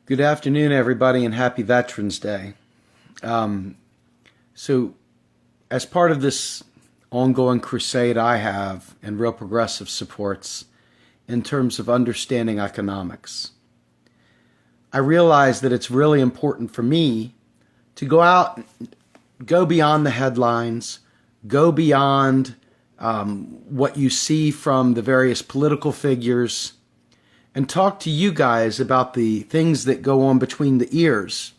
Good afternoon, everybody, and happy Veterans Day. So, as part of this ongoing crusade I have and Real Progressive supports in terms of understanding economics, I realize that it's really important for me to go out, go beyond the headlines, go beyond what you see from the various political figures, and talk to you guys about the things that go on between the ears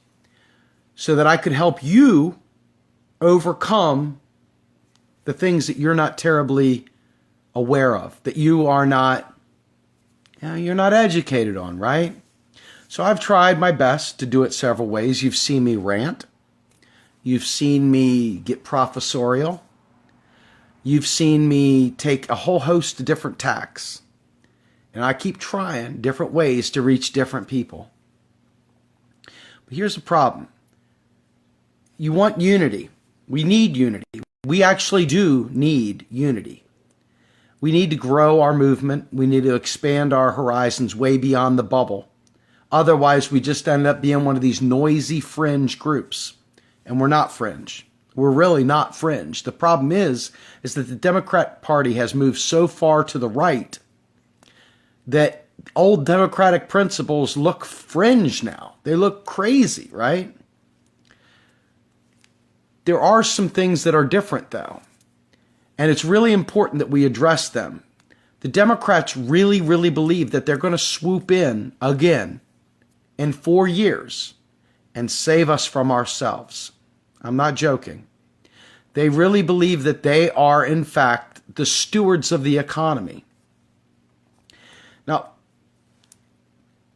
so that I could help you overcome the things that you're not terribly aware of, that you are not, you're not educated on, right? So I've tried my best to do it several ways. You've seen me rant. You've seen me get professorial. You've seen me take a whole host of different tacks. And I keep trying different ways to reach different people. But here's the problem. You want unity. We need unity. We actually do need unity. We need to grow our movement. We need to expand our horizons way beyond the bubble. Otherwise, we just end up being one of these noisy fringe groups. And we're not fringe. We're really not fringe. The problem is that the Democrat Party has moved so far to the right that old democratic principles look fringe now. They look crazy, right? There are some things that are different, though. And it's really important that we address them. The Democrats really, really believe that they're going to swoop in again in 4 years and save us from ourselves. I'm not joking. They really believe that they are, in fact, the stewards of the economy. Now,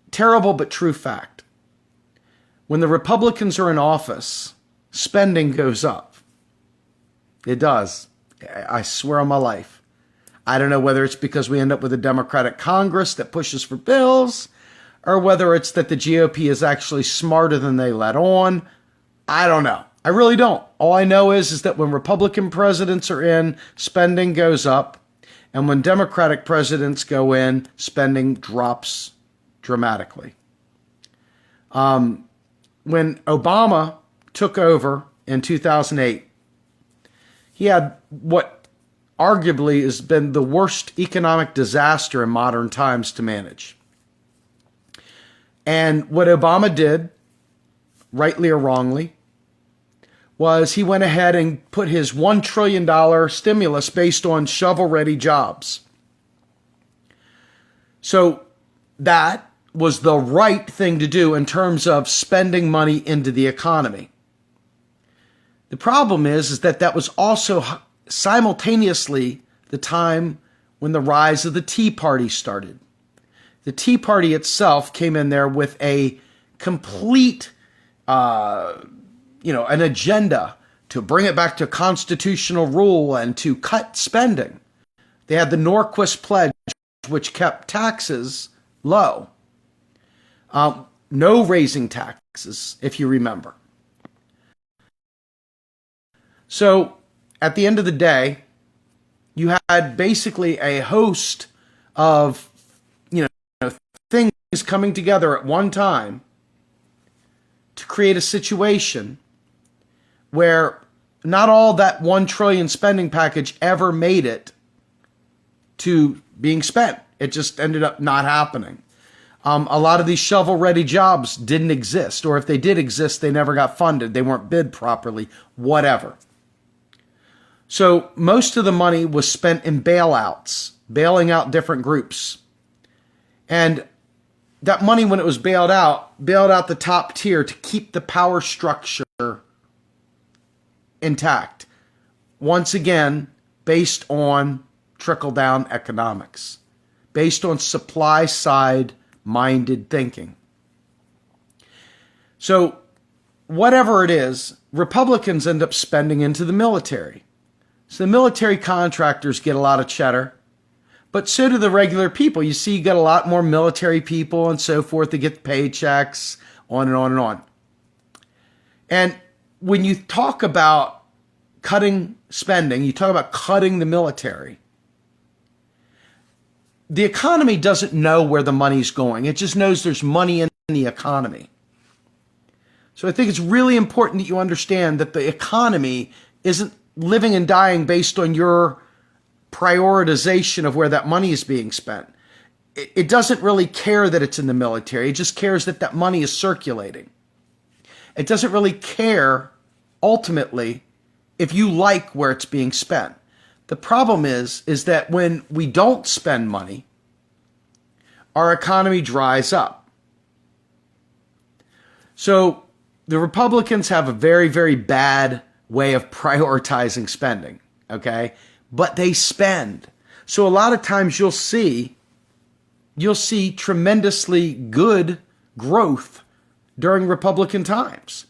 terrible but true fact. When the Republicans are in office, spending goes up. It does. I swear on my life. I don't know whether it's because we end up with a Democratic Congress that pushes for bills, or whether it's that the GOP is actually smarter than they let on. I don't know. I really don't. All I know is that when Republican presidents are in, spending goes up. And when Democratic presidents go in, spending drops dramatically. When Obama took over in 2008, he had what arguably has been the worst economic disaster in modern times to manage. And what Obama did, rightly or wrongly, was he went ahead and put his $1 trillion stimulus based on shovel-ready jobs. So that was the right thing to do in terms of spending money into the economy. The problem is that that was also simultaneously the time when the rise of the Tea Party started. The Tea Party itself came in there with a complete an agenda to bring it back to constitutional rule and to cut spending. They had the Norquist Pledge, which kept taxes low. No raising taxes, if you remember. So, at the end of the day, you had basically a host of, things coming together at one time to create a situation where not all that $1 trillion spending package ever made it to being spent. It just ended up not happening. A lot of these shovel-ready jobs didn't exist, or if they did exist, they never got funded. They weren't bid properly, whatever. So most of the money was spent in bailouts, bailing out different groups. And that money, when it was bailed out the top tier to keep the power structure intact. Once again, based on trickle-down economics, based on supply-side minded thinking. So, whatever it is, Republicans end up spending into the military. So the military contractors get a lot of cheddar, but so do the regular people. You see, you got a lot more military people and so forth that get paychecks, on and on and on. And when you talk about cutting spending, you talk about cutting the military, the economy doesn't know where the money's going. It just knows there's money in the economy. So I think it's really important that you understand that the economy isn't living and dying based on your prioritization of where that money is being spent. It doesn't really care that it's in the military. It just cares that that money is circulating. It doesn't really care, ultimately, if you like where it's being spent. The problem is that when we don't spend money, our economy dries up. So the Republicans have a very, very bad way of prioritizing spending, okay? But they spend. So a lot of times you'll see tremendously good growth during Republican times.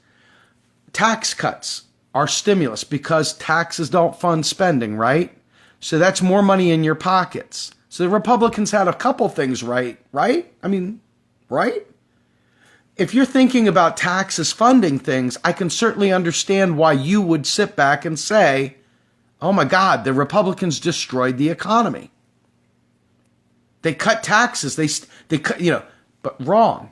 Tax cuts are stimulus because taxes don't fund spending, right? So that's more money in your pockets. So the Republicans had a couple things right? I mean, right? If you're thinking about taxes funding things, I can certainly understand why you would sit back and say, oh my God, the Republicans destroyed the economy. They cut taxes, they cut, but wrong.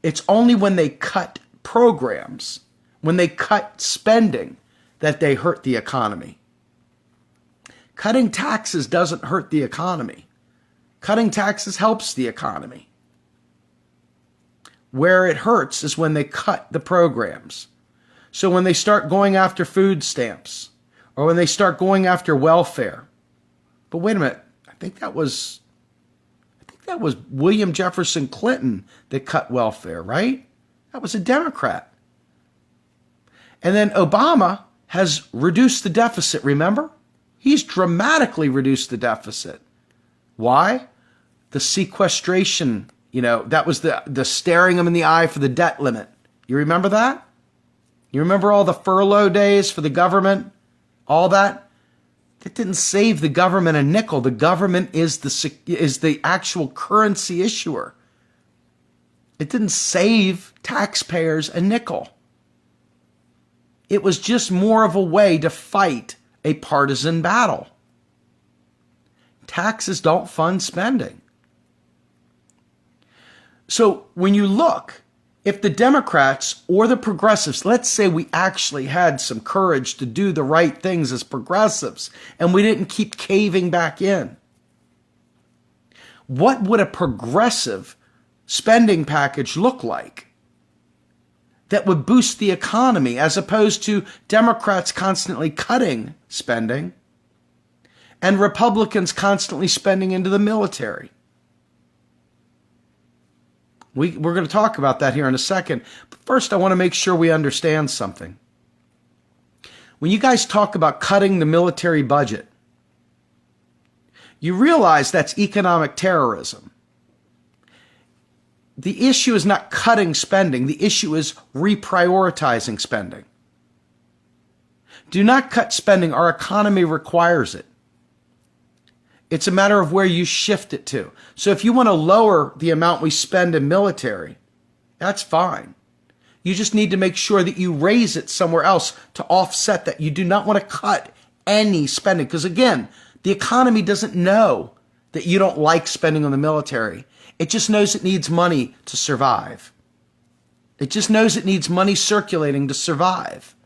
It's only when they cut programs, when they cut spending, that they hurt the economy. Cutting taxes doesn't hurt the economy. Cutting taxes helps the economy. Where it hurts is when they cut the programs. So when they start going after food stamps, or when they start going after welfare. But wait a minute, I think that was William Jefferson Clinton that cut welfare, right? That was a Democrat. And then Obama has reduced the deficit, remember? He's dramatically reduced the deficit. Why? The sequestration, that was the staring him in the eye for the debt limit. You remember that? You remember all the furlough days for the government? All that? That didn't save the government a nickel. The government is the actual currency issuer. It didn't save taxpayers a nickel. It was just more of a way to fight a partisan battle. Taxes don't fund spending. So when you look, if the Democrats or the progressives, let's say we actually had some courage to do the right things as progressives and we didn't keep caving back in, what would a progressive spending package look like that would boost the economy as opposed to Democrats constantly cutting spending and Republicans constantly spending into the military? We're going to talk about that here in a second. But first, I want to make sure we understand something. When you guys talk about cutting the military budget, you realize that's economic terrorism. The issue is not cutting spending. The issue is reprioritizing spending. Do not cut spending. Our economy requires it. It's a matter of where you shift it to. So if you want to lower the amount we spend in military, that's fine. You just need to make sure that you raise it somewhere else to offset that. You do not want to cut any spending because, again, the economy doesn't know that you don't like spending on the military. It just knows it needs money to survive. It just knows it needs money circulating to survive.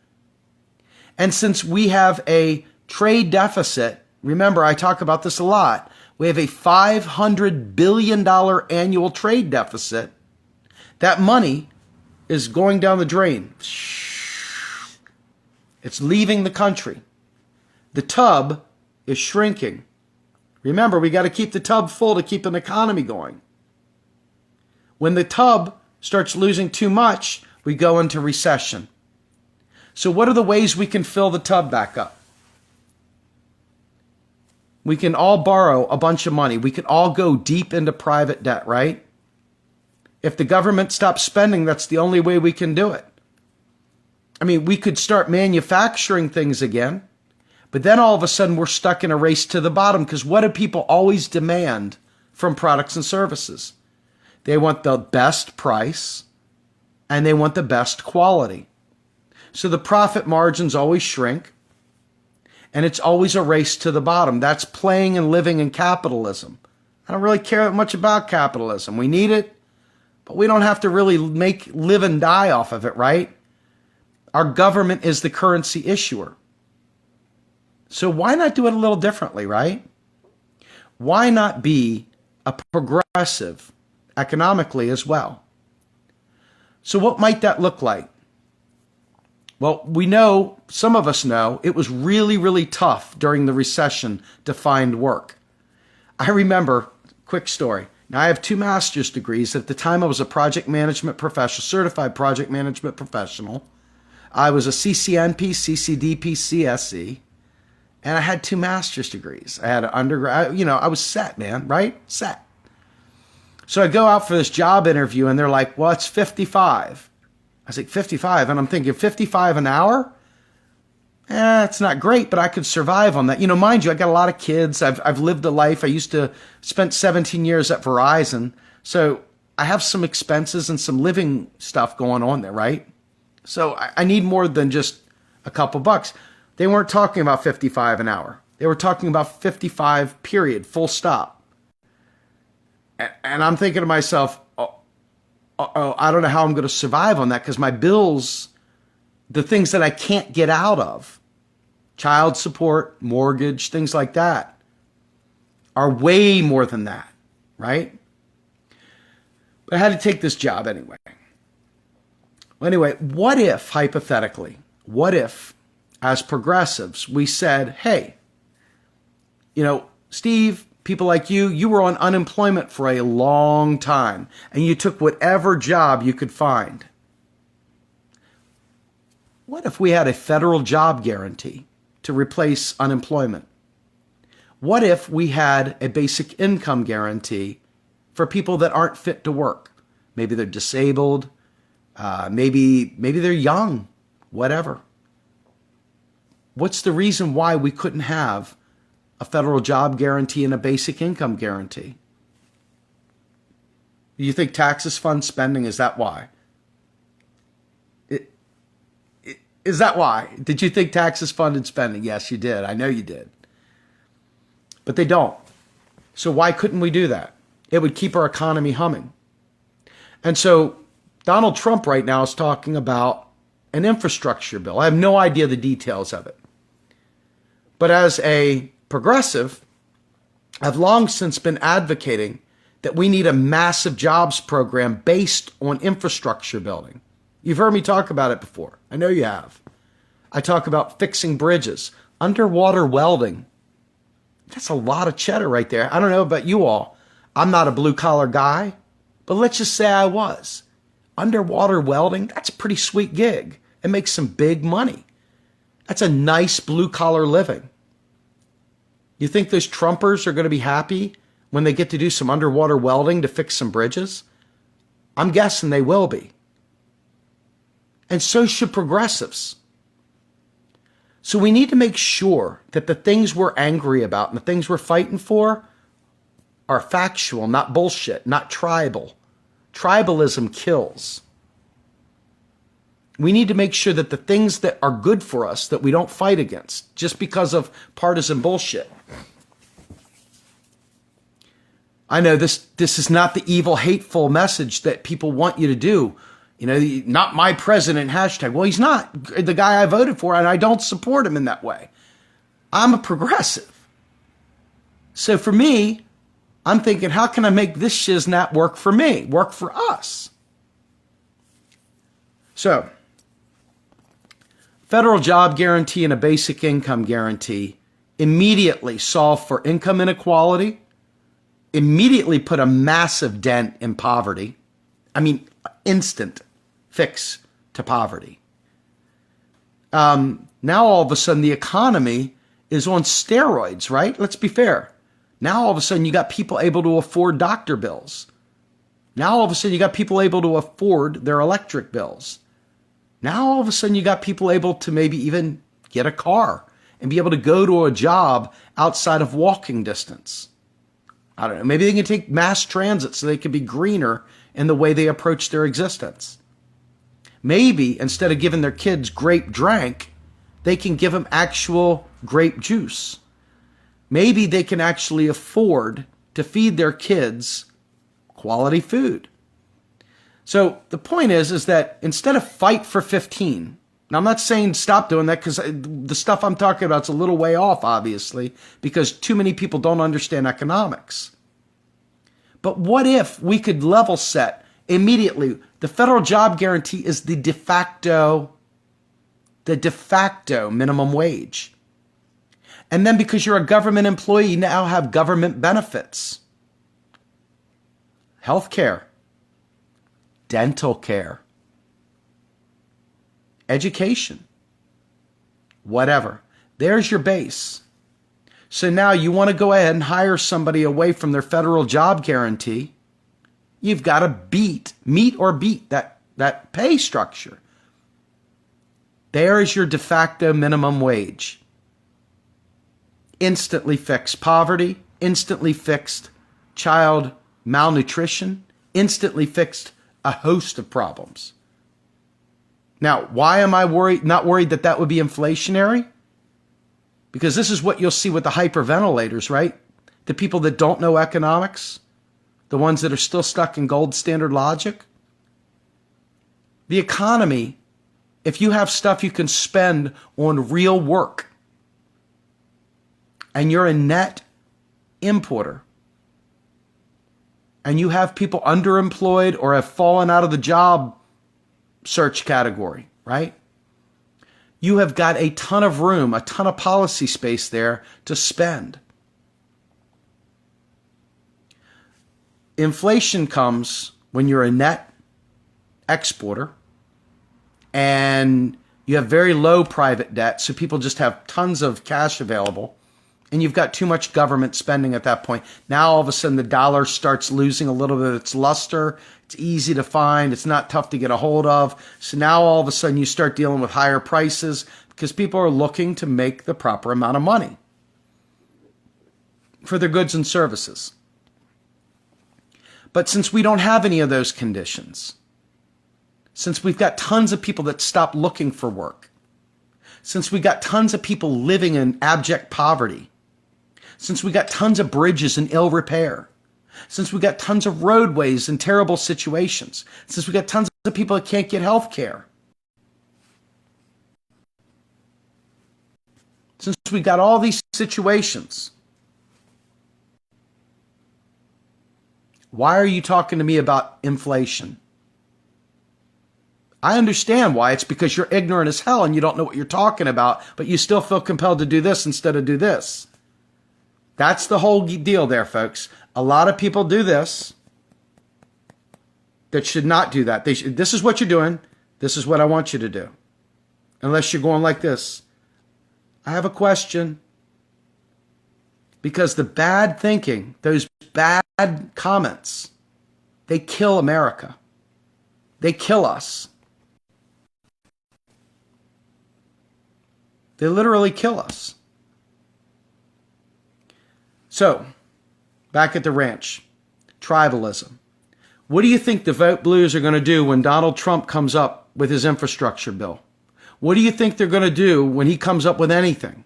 And since we have a trade deficit, remember, I talk about this a lot. We have a $500 billion annual trade deficit. That money is going down the drain. It's leaving the country. The tub is shrinking. Remember, we got to keep the tub full to keep an economy going. When the tub starts losing too much, we go into recession. So what are the ways we can fill the tub back up? We can all borrow a bunch of money. We can all go deep into private debt, right? If the government stops spending, that's the only way we can do it. I mean, we could start manufacturing things again, but then all of a sudden we're stuck in a race to the bottom because what do people always demand from products and services? They want the best price and they want the best quality. So the profit margins always shrink. And it's always a race to the bottom. That's playing and living in capitalism. I don't really care that much about capitalism. We need it, but we don't have to really live and die off of it, right? Our government is the currency issuer. So why not do it a little differently, right? Why not be a progressive economically as well? So what might that look like? Well, we know, some of us know, it was really, really tough during the recession to find work. I remember, quick story. Now, I have 2 master's degrees. At the time, I was a project management professional, certified project management professional. I was a CCNP, CCDP, CSE, and I had 2 master's degrees. I had an undergrad, I was set, man, right? Set. So I go out for this job interview, and they're like, well, it's 55. I was like, 55? And I'm thinking, 55 an hour? It's not great, but I could survive on that. Mind you, I got a lot of kids. I've lived a life. I used to spend 17 years at Verizon. So I have some expenses and some living stuff going on there, right? So I need more than just a couple bucks. They weren't talking about 55 an hour. They were talking about 55, period, full stop. And I'm thinking to myself, I don't know how I'm going to survive on that, because my bills, the things that I can't get out of, child support, mortgage, things like that, are way more than that, right? But I had to take this job anyway. Well, anyway, what if, hypothetically, as progressives, we said, hey, Steve, people like you were on unemployment for a long time, and you took whatever job you could find. What if we had a federal job guarantee to replace unemployment? What if we had a basic income guarantee for people that aren't fit to work? Maybe they're disabled, maybe they're young, whatever. What's the reason why we couldn't have a federal job guarantee and a basic income guarantee? You think taxes fund spending? Is that why? Is that why? Did you think taxes funded spending? Yes, you did. I know you did. But they don't. So why couldn't we do that? It would keep our economy humming. And so Donald Trump right now is talking about an infrastructure bill. I have no idea the details of it. But as a progressive, I've long since been advocating that we need a massive jobs program based on infrastructure building. You've heard me talk about it before. I know you have. I talk about fixing bridges, underwater welding. That's a lot of cheddar right there. I don't know about you all. I'm not a blue collar guy, but let's just say I was. Underwater welding, that's a pretty sweet gig. It makes some big money. That's a nice blue collar living. You think those Trumpers are going to be happy when they get to do some underwater welding to fix some bridges? I'm guessing they will be. And so should progressives. So we need to make sure that the things we're angry about and the things we're fighting for are factual, not bullshit, not tribal. Tribalism kills. We need to make sure that the things that are good for us, that we don't fight against just because of partisan bullshit. I know this is not the evil, hateful message that people want you to do. Not my president hashtag. Well, he's not the guy I voted for, and I don't support him in that way. I'm a progressive. So for me, I'm thinking, how can I make this shiznat work for me, work for us? So, federal job guarantee and a basic income guarantee immediately solve for income inequality, immediately put a massive dent in poverty. I mean, instant fix to poverty. Now all of a sudden the economy is on steroids, right? Let's be fair. Now all of a sudden you got people able to afford doctor bills. Now all of a sudden you got people able to afford their electric bills. Now all of a sudden you got people able to maybe even get a car and be able to go to a job outside of walking distance. I don't know, maybe they can take mass transit so they can be greener in the way they approach their existence. Maybe instead of giving their kids grape drink, they can give them actual grape juice. Maybe they can actually afford to feed their kids quality food. So the point is that instead of fight for 15, now I'm not saying stop doing that, because the stuff I'm talking about is a little way off, obviously, because too many people don't understand economics. But what if we could level set immediately? The federal job guarantee is the de facto minimum wage. And then because you're a government employee, you now have government benefits. Health care, dental care, education, whatever. There's your base. So now you want to go ahead and hire somebody away from their federal job guarantee. You've got to meet or beat that pay structure. There is your de facto minimum wage. Instantly fixed poverty, instantly fixed child malnutrition, instantly fixed a host of problems. Now, why am I not worried that would be inflationary? Because this is what you'll see with the hyperventilators, right? The people that don't know economics, the ones that are still stuck in gold standard logic. The economy, if you have stuff you can spend on real work, and you're a net importer, and you have people underemployed or have fallen out of the job search category, right? You have got a ton of room, a ton of policy space there to spend. Inflation comes when you're a net exporter and you have very low private debt, so people just have tons of cash available. And you've got too much government spending at that point. Now, all of a sudden, the dollar starts losing a little bit of its luster. It's easy to find. It's not tough to get a hold of. So now, all of a sudden, you start dealing with higher prices because people are looking to make the proper amount of money for their goods and services. But since we don't have any of those conditions, since we've got tons of people that stop looking for work, since we got tons of people living in abject poverty, since we got tons of bridges in ill repair, since we got tons of roadways in terrible situations, since we got tons of people that can't get health care, since we got all these situations, why are you talking to me about inflation? I understand why. It's because you're ignorant as hell and you don't know what you're talking about, but you still feel compelled to do this instead of do this. That's the whole deal there, folks. A lot of people do this that should not do that. This is what you're doing. This is what I want you to do. Unless you're going like this. I have a question. Because the bad thinking, those bad comments, they kill America. They kill us. They literally kill us. So, back at the ranch, tribalism. What do you think the vote blues are going to do when Donald Trump comes up with his infrastructure bill? What do you think they're going to do when he comes up with anything?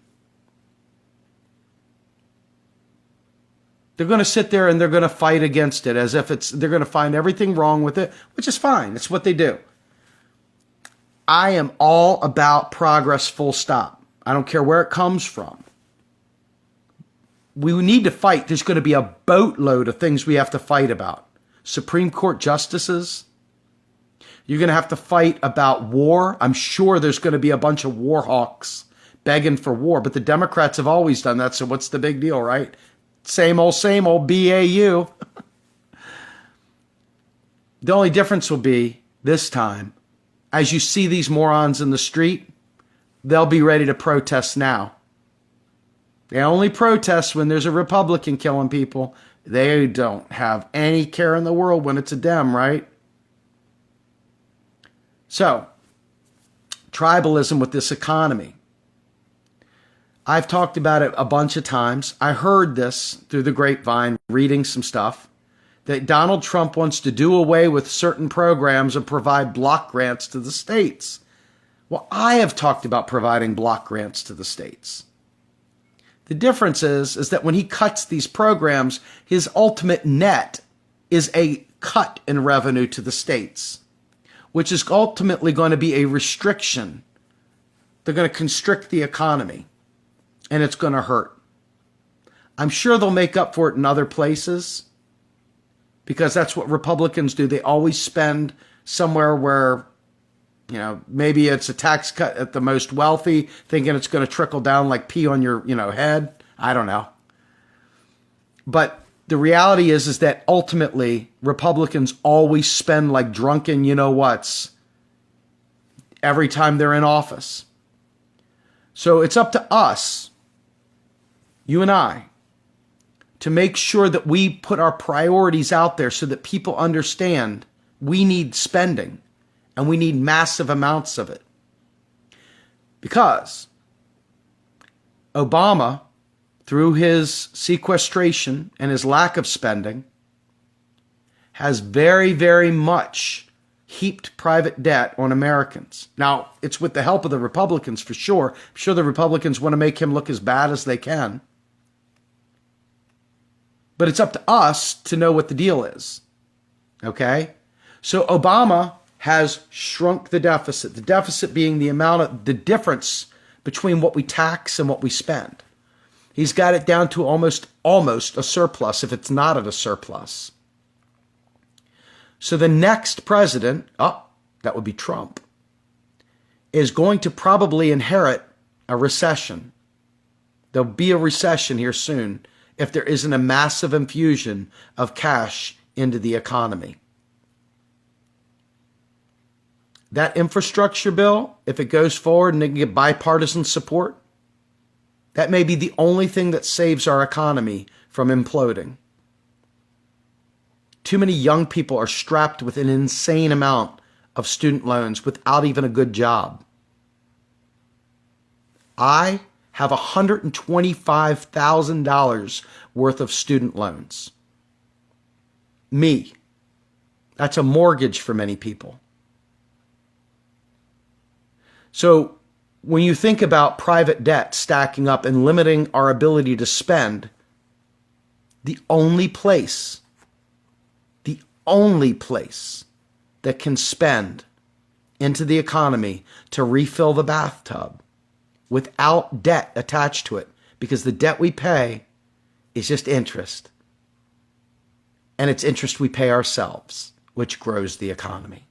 They're going to sit there and they're going to fight against it as if they're going to find everything wrong with it, which is fine. It's what they do. I am all about progress, full stop. I don't care where it comes from. We need to fight. There's going to be a boatload of things we have to fight about. Supreme Court justices. You're going to have to fight about war. I'm sure there's going to be a bunch of war hawks begging for war, but the Democrats have always done that, so what's the big deal, right? Same old BAU. The only difference will be this time, as you see these morons in the street, they'll be ready to protest now. They only protest when there's a Republican killing people. They don't have any care in the world when it's a Dem, right? So, tribalism with this economy. I've talked about it a bunch of times. I heard this through the grapevine, reading some stuff, that Donald Trump wants to do away with certain programs and provide block grants to the states. Well, I have talked about providing block grants to the states. The difference is that when he cuts these programs, his ultimate net is a cut in revenue to the states, which is ultimately going to be a restriction. They're going to constrict the economy, and it's going to hurt. I'm sure they'll make up for it in other places, because that's what Republicans do. They always spend somewhere where, maybe it's a tax cut at the most wealthy, thinking it's going to trickle down like pee on your, head. I don't know. But the reality is that ultimately Republicans always spend like drunken you-know-whats every time they're in office. So it's up to us, you and I, to make sure that we put our priorities out there so that people understand we need spending and we need massive amounts of it. Because Obama, through his sequestration and his lack of spending, has very, very much heaped private debt on Americans. Now, it's with the help of the Republicans for sure. I'm sure the Republicans want to make him look as bad as they can. But it's up to us to know what the deal is. Okay? So Obama has shrunk the deficit being the difference between what we tax and what we spend. He's got it down to almost a surplus, if it's not at a surplus. So the next president, that would be Trump, is going to probably inherit a recession. There'll be a recession here soon if there isn't a massive infusion of cash into the economy. That infrastructure bill, if it goes forward and they can get bipartisan support, that may be the only thing that saves our economy from imploding. Too many young people are strapped with an insane amount of student loans without even a good job. I have $125,000 worth of student loans. Me. That's a mortgage for many people. So when you think about private debt stacking up and limiting our ability to spend, the only place that can spend into the economy to refill the bathtub without debt attached to it, because the debt we pay is just interest. And it's interest we pay ourselves, which grows the economy,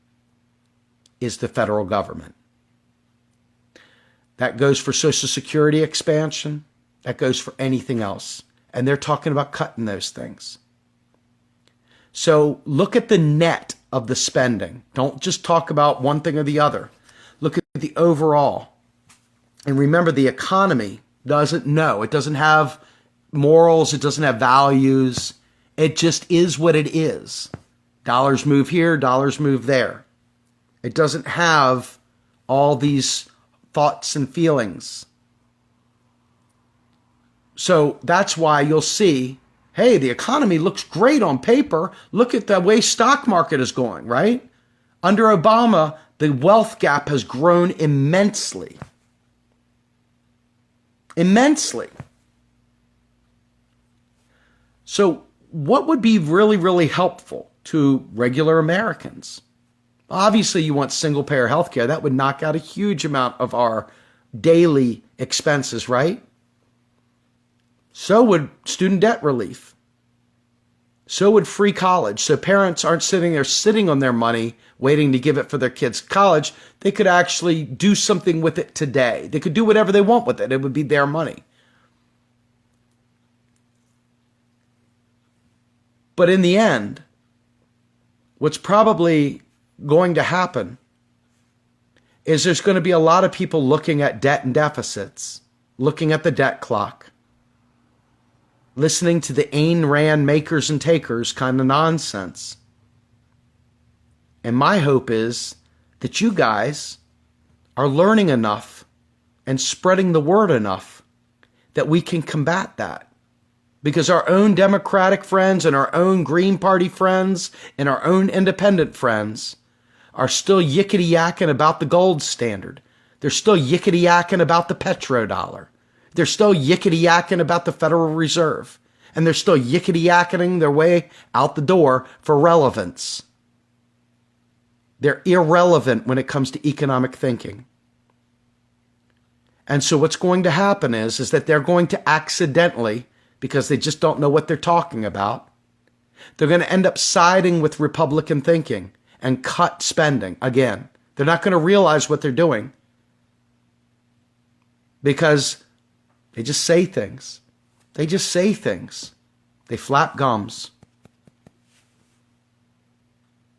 is the federal government. That goes for Social Security expansion. That goes for anything else. And they're talking about cutting those things. So look at the net of the spending. Don't just talk about one thing or the other. Look at the overall. And remember, the economy doesn't know. It doesn't have morals. It doesn't have values. It just is what it is. Dollars move here, dollars move there. It doesn't have all these thoughts and feelings. So that's why you'll see, hey, the economy looks great on paper. Look at the way stock market is going, right? Under Obama, the wealth gap has grown immensely. Immensely. So what would be really, really helpful to regular Americans? Obviously, you want single-payer health care. That would knock out a huge amount of our daily expenses, right? So would student debt relief. So would free college. So parents aren't sitting on their money waiting to give it for their kids' college. They could actually do something with it today. They could do whatever they want with it. It would be their money. But in the end, what's probably going to happen is there's going to be a lot of people looking at debt and deficits, looking at the debt clock, listening to the Ayn Rand makers and takers kind of nonsense. And my hope is that you guys are learning enough and spreading the word enough that we can combat that. Because our own Democratic friends and our own Green Party friends and our own independent friends are still yickety-yakking about the gold standard. They're still yickety-yakking about the petrodollar. They're still yickety-yakking about the Federal Reserve. and they're still yickety-yakketing their way out the door for relevance. They're irrelevant when it comes to economic thinking. And so what's going to happen is that they're going to accidentally, because they just don't know what they're talking about, they're going to end up siding with Republican thinking and cut spending again. They're not going to realize what they're doing because they just say things. They just say things. They flap gums.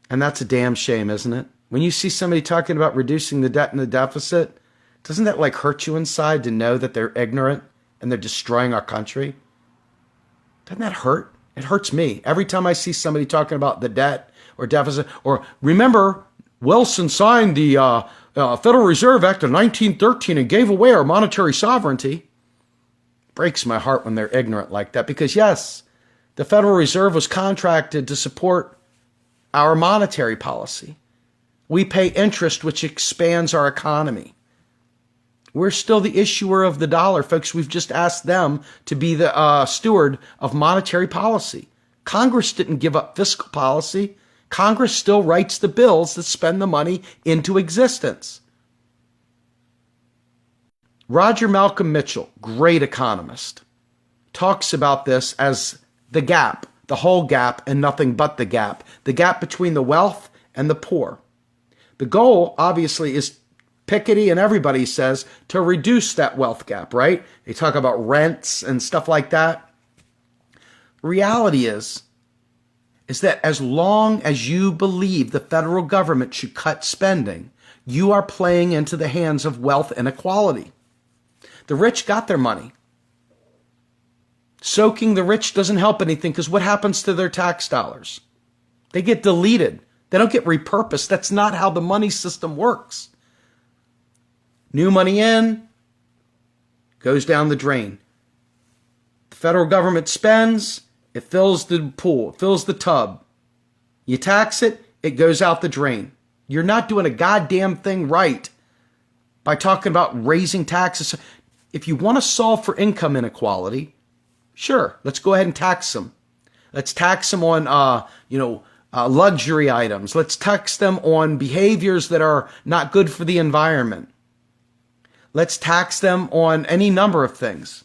And that's a damn shame, isn't it? When you see somebody talking about reducing the debt and the deficit, doesn't that like hurt you inside to know that they're ignorant and they're destroying our country? Doesn't that hurt? It hurts me. Every time I see somebody talking about the debt or deficit, or remember, Wilson signed the Federal Reserve Act of 1913 and gave away our monetary sovereignty. It breaks my heart when they're ignorant like that because, yes, the Federal Reserve was contracted to support our monetary policy. We pay interest, which expands our economy. We're still the issuer of the dollar, folks. We've just asked them to be the steward of monetary policy. Congress didn't give up fiscal policy. Congress still writes the bills that spend the money into existence. Rodger Malcolm Mitchell, great economist, talks about this as the gap, the whole gap and nothing but the gap between the wealth and the poor. The goal, obviously, is Piketty and everybody says to reduce that wealth gap, right? They talk about rents and stuff like that. Reality is that as long as you believe the federal government should cut spending, you are playing into the hands of wealth inequality. The rich got their money. Soaking the rich doesn't help anything because what happens to their tax dollars? They get deleted. They don't get repurposed. That's not how the money system works. New money in, goes down the drain. The federal government spends, it fills the pool, it fills the tub. You tax it, it goes out the drain. You're not doing a goddamn thing right by talking about raising taxes. If you want to solve for income inequality, sure, let's go ahead and tax them. Let's tax them on, luxury items. Let's tax them on behaviors that are not good for the environment. Let's tax them on any number of things.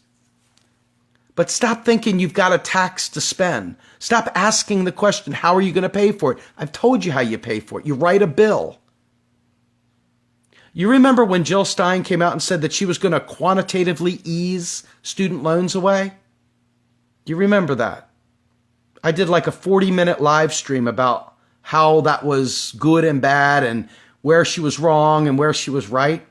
But stop thinking you've got a tax to spend. Stop asking the question, how are you going to pay for it? I've told you how you pay for it. You write a bill. You remember when Jill Stein came out and said that she was going to quantitatively ease student loans away? Do you remember that? I did like a 40-minute live stream about how that was good and bad and where she was wrong and where she was right.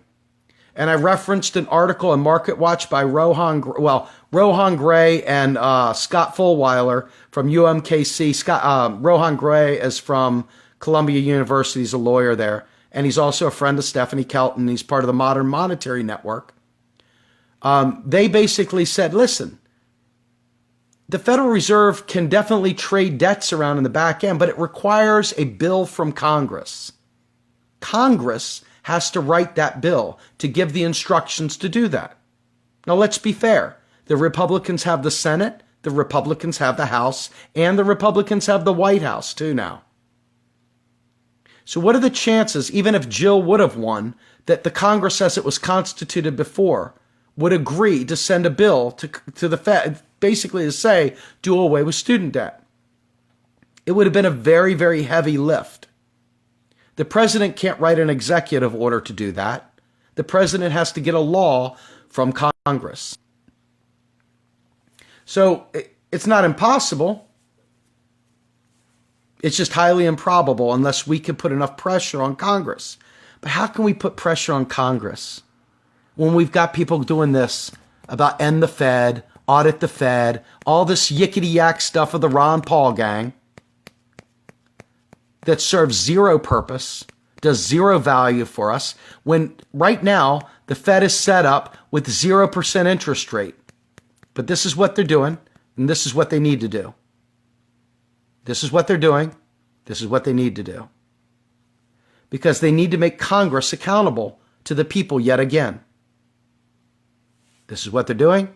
And I referenced an article in Market Watch by Rohan Gray and Scott Fulweiler from UMKC. Rohan Gray is from Columbia University. He's a lawyer there. And he's also a friend of Stephanie Kelton. He's part of the Modern Monetary Network. They basically said, listen, the Federal Reserve can definitely trade debts around in the back end, but it requires a bill from Congress. Congress has to write that bill to give the instructions to do that. Now, let's be fair. The Republicans have the Senate, the Republicans have the House, and the Republicans have the White House too now. So what are the chances, even if Jill would have won, that the Congress, as it was constituted before, would agree to send a bill to the Fed, basically to say, do away with student debt? It would have been a very, very heavy lift. The president can't write an executive order to do that. The president has to get a law from Congress. So it's not impossible. It's just highly improbable unless we can put enough pressure on Congress. But how can we put pressure on Congress when we've got people doing this about end the Fed, audit the Fed, all this yickety-yak stuff of the Ron Paul gang that serves zero purpose, does zero value for us, when right now the Fed is set up with 0% interest rate. But this is what they're doing, and this is what they need to do. This is what they're doing. This is what they need to do. Because they need to make Congress accountable to the people yet again. This is what they're doing.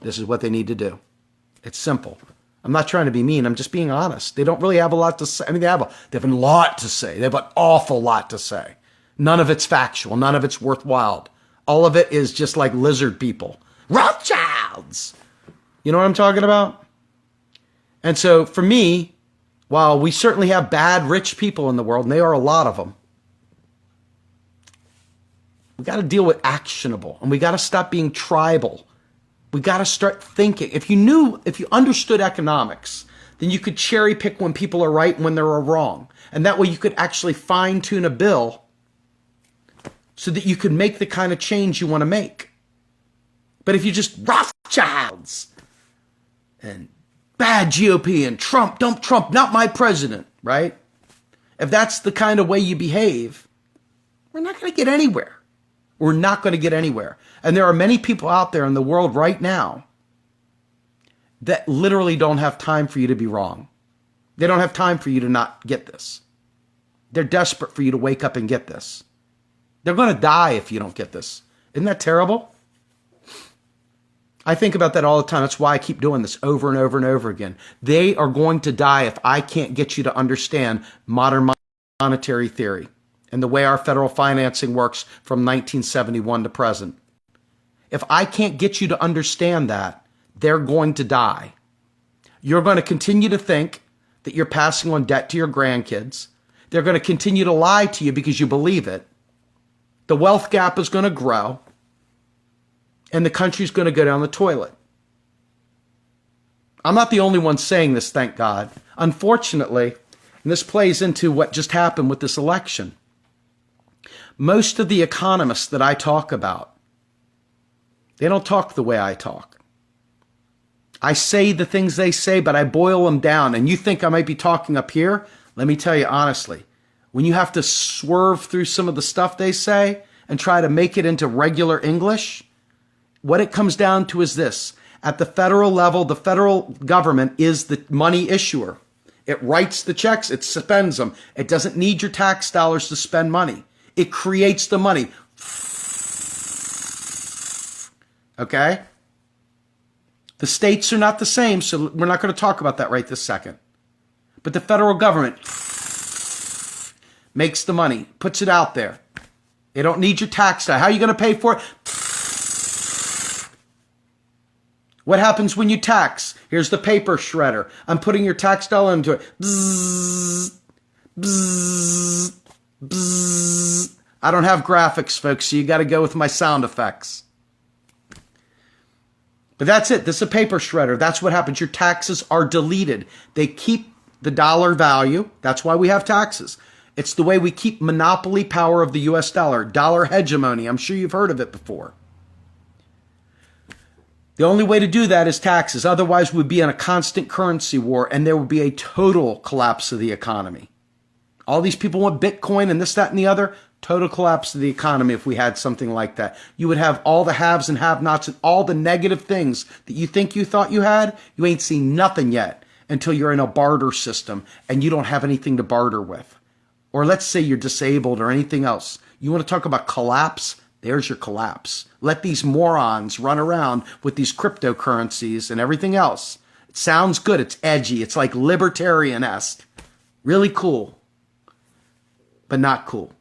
This is what they need to do. It's simple. I'm not trying to be mean. I'm just being honest. They don't really have a lot to say. I mean, they have a lot to say. They have an awful lot to say. None of it's factual. None of it's worthwhile. All of it is just like lizard people. Rothschilds! You know what I'm talking about? And so for me, while we certainly have bad, rich people in the world, and there are a lot of them, we got to deal with actionable, and we got to stop being tribal. We got to start thinking. If you understood economics, then you could cherry pick when people are right and when they're wrong. And that way you could actually fine tune a bill so that you could make the kind of change you want to make. But if you just Rothschilds and bad GOP and Trump, don't Trump, not my president, right? If that's the kind of way you behave, we're not going to get anywhere. We're not going to get anywhere. And there are many people out there in the world right now that literally don't have time for you to be wrong. They don't have time for you to not get this. They're desperate for you to wake up and get this. They're going to die if you don't get this. Isn't that terrible? I think about that all the time. That's why I keep doing this over and over and over again. They are going to die if I can't get you to understand modern monetary theory and the way our federal financing works from 1971 to present. If I can't get you to understand that, they're going to die. You're going to continue to think that you're passing on debt to your grandkids. They're going to continue to lie to you because you believe it. The wealth gap is going to grow, and the country's going to go down the toilet. I'm not the only one saying this, thank God. Unfortunately, and this plays into what just happened with this election, most of the economists that I talk about, they don't talk the way I talk. I say the things they say, but I boil them down. And you think I might be talking up here? Let me tell you honestly, when you have to swerve through some of the stuff they say and try to make it into regular English, what it comes down to is this. At the federal level, the federal government is the money issuer. It writes the checks. It spends them. It doesn't need your tax dollars to spend money. It creates the money. Okay? The states are not the same, so we're not going to talk about that right this second. But the federal government makes the money, puts it out there. They don't need your tax dollar. How are you going to pay for it? What happens when you tax? Here's the paper shredder. I'm putting your tax dollar into it. Bzzz, bzzz, bzzz. I don't have graphics, folks, so you got to go with my sound effects. But that's it. This is a paper shredder. That's what happens. Your taxes are deleted. They keep the dollar value. That's why we have taxes. It's the way we keep monopoly power of the US dollar. Dollar hegemony. I'm sure you've heard of it before. The only way to do that is taxes. Otherwise, we'd be in a constant currency war and there would be a total collapse of the economy. All these people want Bitcoin and this, that, and the other. Total collapse of the economy if we had something like that. You would have all the haves and have-nots and all the negative things that you think you thought you had. You ain't seen nothing yet until you're in a barter system and you don't have anything to barter with. Or let's say you're disabled or anything else. You want to talk about collapse? There's your collapse. Let these morons run around with these cryptocurrencies and everything else. It sounds good. It's edgy. It's like libertarian-esque. Really cool. But not cool.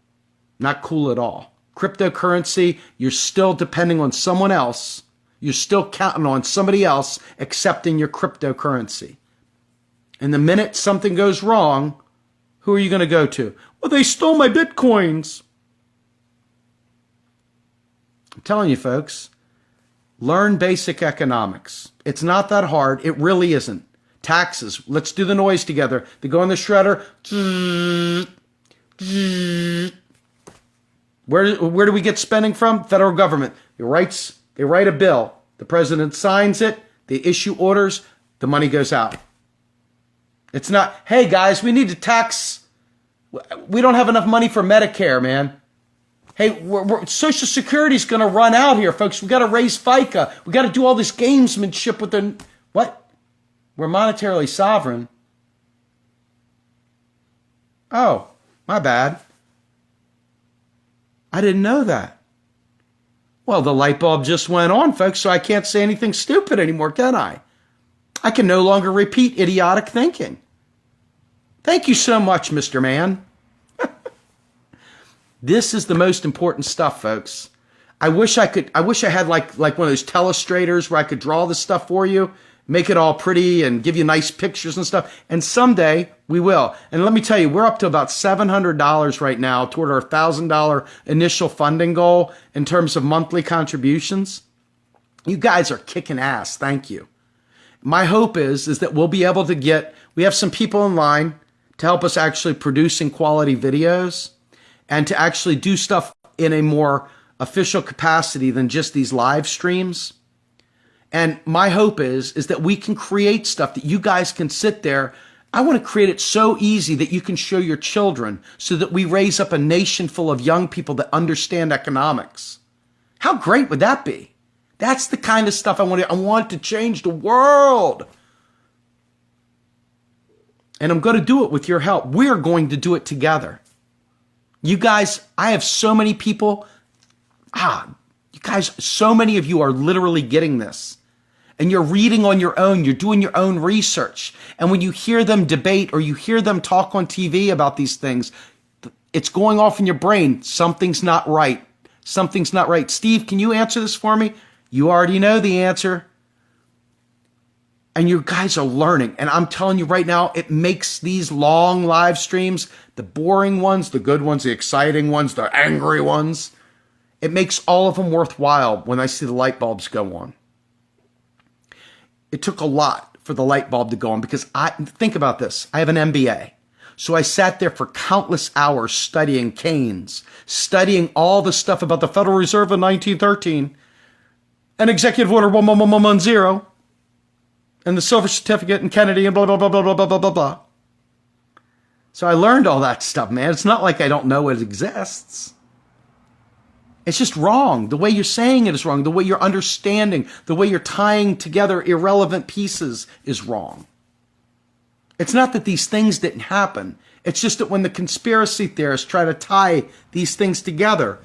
Not cool at all. Cryptocurrency, you're still depending on someone else. You're still counting on somebody else accepting your cryptocurrency. And the minute something goes wrong, who are you going to go to? Well, they stole my Bitcoins. I'm telling you, folks, learn basic economics. It's not that hard. It really isn't. Taxes. Let's do the noise together. They go in the shredder. Where do we get spending from? Federal government. They write a bill. The president signs it. They issue orders. The money goes out. It's not, hey guys, we need to tax. We don't have enough money for Medicare, man. Hey, Social Security's going to run out here, folks. We got to raise FICA. We got to do all this gamesmanship with the, what? We're monetarily sovereign. Oh, my bad. I didn't know that. Well, the light bulb just went on, folks, so I can't say anything stupid anymore, can I? I can no longer repeat idiotic thinking. Thank you so much, Mr. Man. This is the most important stuff, folks. I wish I had like one of those telestrators where I could draw this stuff for you, make it all pretty and give you nice pictures and stuff. And someday we will. And let me tell you, we're up to about $700 right now toward our $1,000 initial funding goal in terms of monthly contributions. You guys are kicking ass. Thank you. My hope is that we'll be able to we have some people in line to help us actually producing quality videos and to actually do stuff in a more official capacity than just these live streams. And my hope is that we can create stuff that you guys can sit there. I want to create it so easy that you can show your children so that we raise up a nation full of young people that understand economics. How great would that be? That's the kind of stuff I want to. I want to change the world. And I'm going to do it with your help. We're going to do it together. You guys, I have so many people. You guys, so many of you are literally getting this. And you're reading on your own. You're doing your own research. And when you hear them debate or you hear them talk on TV about these things, it's going off in your brain. Something's not right. Something's not right. Steve, can you answer this for me? You already know the answer. And you guys are learning. And I'm telling you right now, it makes these long live streams, the boring ones, the good ones, the exciting ones, the angry ones, it makes all of them worthwhile when I see the light bulbs go on. It took a lot for the light bulb to go on because think about this. I have an MBA. So I sat there for countless hours studying Keynes, studying all the stuff about the Federal Reserve in 1913 and Executive Order 1110 and the Silver Certificate and Kennedy and blah, blah, blah, blah, blah, blah, blah, blah. So I learned all that stuff, man. It's not like I don't know it exists. It's just wrong. The way you're saying it is wrong. The way you're understanding, the way you're tying together irrelevant pieces is wrong. It's not that these things didn't happen. It's just that when the conspiracy theorists try to tie these things together,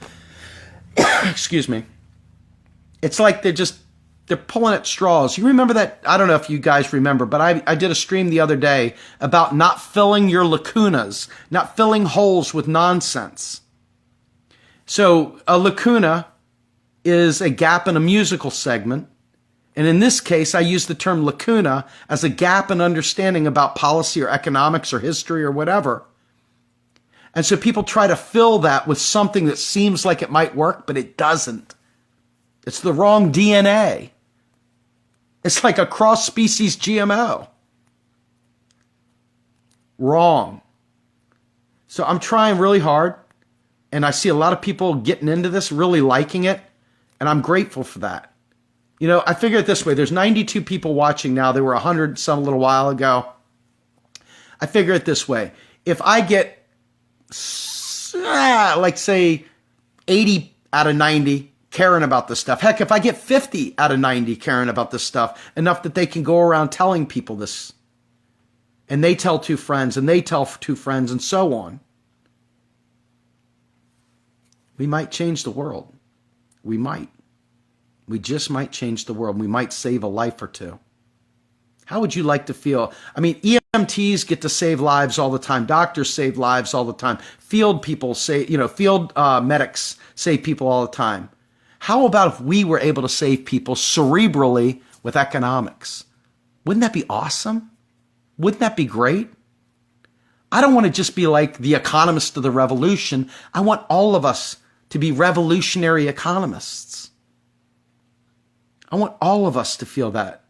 excuse me, it's like they're pulling at straws. You remember that? I don't know if you guys remember, but I did a stream the other day about not filling your lacunas, not filling holes with nonsense. So a lacuna is a gap in a musical segment. And in this case, I use the term lacuna as a gap in understanding about policy or economics or history or whatever. And so people try to fill that with something that seems like it might work, but it doesn't. It's the wrong DNA. It's like a cross-species GMO. Wrong. So I'm trying really hard. And I see a lot of people getting into this, really liking it. And I'm grateful for that. You know, I figure it this way. There's 92 people watching now. There were 100 some little while ago. I figure it this way. If I get, like say, 80 out of 90 caring about this stuff. Heck, if I get 50 out of 90 caring about this stuff, enough that they can go around telling people this. And they tell two friends, and they tell two friends, and so on. We might change the world. We might. We just might change the world. We might save a life or two. How would you like to feel? I mean, EMTs get to save lives all the time. Doctors save lives all the time. Field people field medics save people all the time. How about if we were able to save people cerebrally with economics? Wouldn't that be awesome? Wouldn't that be great? I don't want to just be like the economist of the revolution. I want all of us to be revolutionary economists. I want all of us to feel that.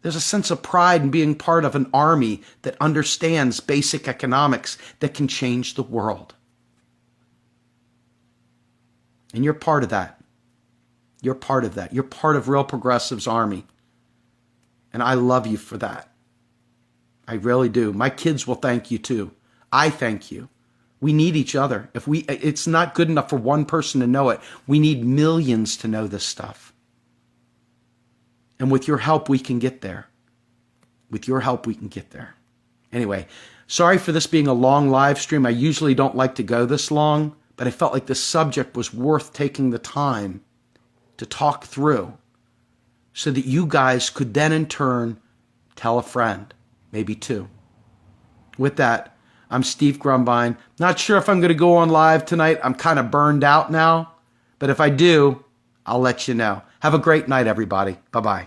There's a sense of pride in being part of an army that understands basic economics that can change the world. And you're part of that. You're part of that. You're part of Real Progressive's army. And I love you for that. I really do. My kids will thank you too. I thank you. We need each other. It's not good enough for one person to know it. We need millions to know this stuff. And with your help, we can get there. With your help, we can get there. Anyway, sorry for this being a long live stream. I usually don't like to go this long, but I felt like this subject was worth taking the time to talk through so that you guys could then in turn Tell a friend, maybe two. With that, I'm Steve Grumbine. Not sure if I'm going to go on live tonight. I'm kind of burned out now. But if I do, I'll let you know. Have a great night, everybody. Bye-bye.